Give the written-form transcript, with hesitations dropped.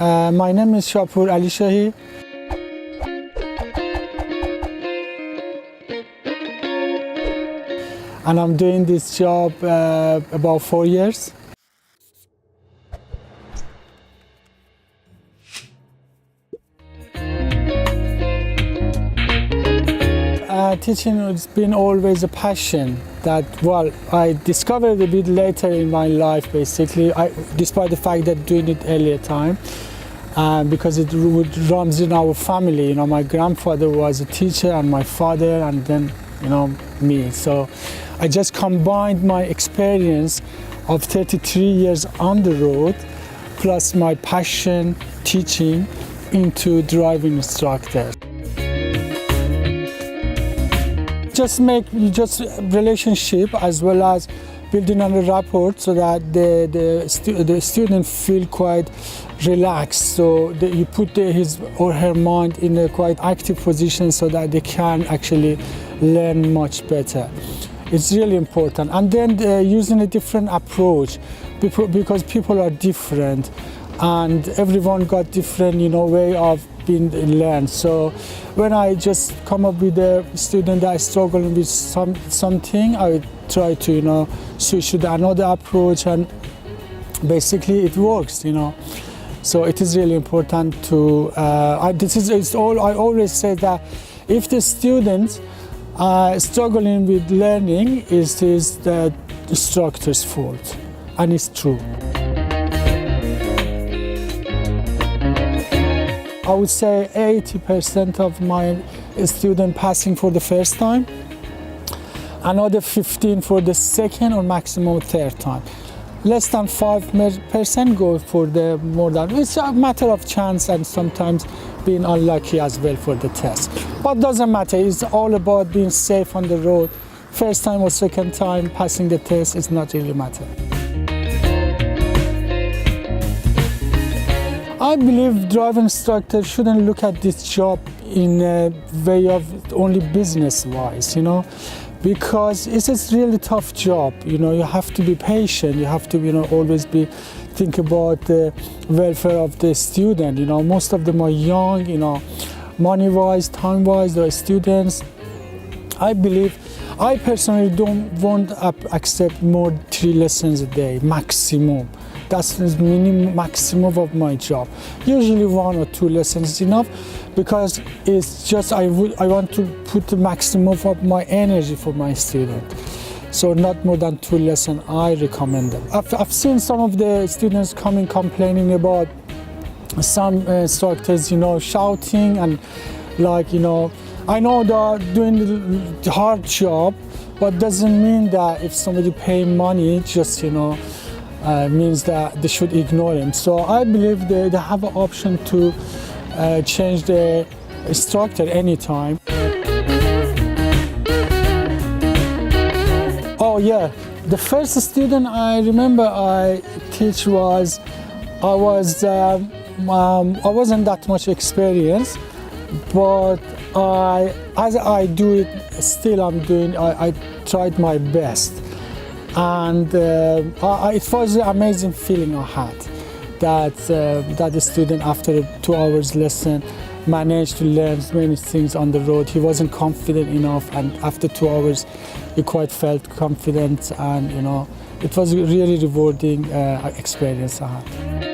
My name is Shapour Alishahi. And I'm doing this job about 4 years. Teaching has been always a passion that, well, I discovered a bit later in my life, basically, despite the fact that doing it earlier time, because it runs in our family. You know, my grandfather was a teacher and my father, and then, you know, me. So I just combined my experience of 33 years on the road, plus my passion teaching, into driving instructor. Just make relationship as well as building on a rapport so that the student feel quite relaxed. So you put his or her mind in a quite active position so that they can actually learn much better. It's really important. And then using a different approach because people are different and everyone got different, you know, way of being learned. So when I just come up with a student that is struggling with something, I try to, you know, switch to another approach, and basically it works, you know. So it is really important to. I always say that if the students are struggling with learning, it is the instructor's fault, and it's true. I would say 80% of my students passing for the first time, another 15 for the second or maximum third time. Less than 5% go for the more than. It's a matter of chance and sometimes being unlucky as well for the test. But doesn't matter, it's all about being safe on the road. First time or second time passing the test is not really matter. I believe driving instructor shouldn't look at this job in a way of only business-wise, you know, because it's a really tough job. You know, you have to be patient. You have to, you know, always think about the welfare of the student. You know, most of them are young. You know, money-wise, time-wise, they're students. I personally don't want to accept more 3 lessons a day maximum. That's the maximum of my job. Usually 1 or 2 lessons is enough because it's just I want to put the maximum of my energy for my student. So not more than 2 lessons I recommend them. I've seen some of the students coming complaining about some instructors, you know, shouting and like, you know, I know they're doing the hard job, but doesn't mean that if somebody pay money, just, you know, means that they should ignore him. So I believe they have an option to change the instructor anytime. Oh yeah, the first student I remember I teach was, I wasn't that much experience, but as I do it, still I tried my best. And it was an amazing feeling I had that the student after a 2 hours lesson managed to learn many things on the road. He wasn't confident enough, and after 2 hours he quite felt confident, and you know, it was a really rewarding experience I had.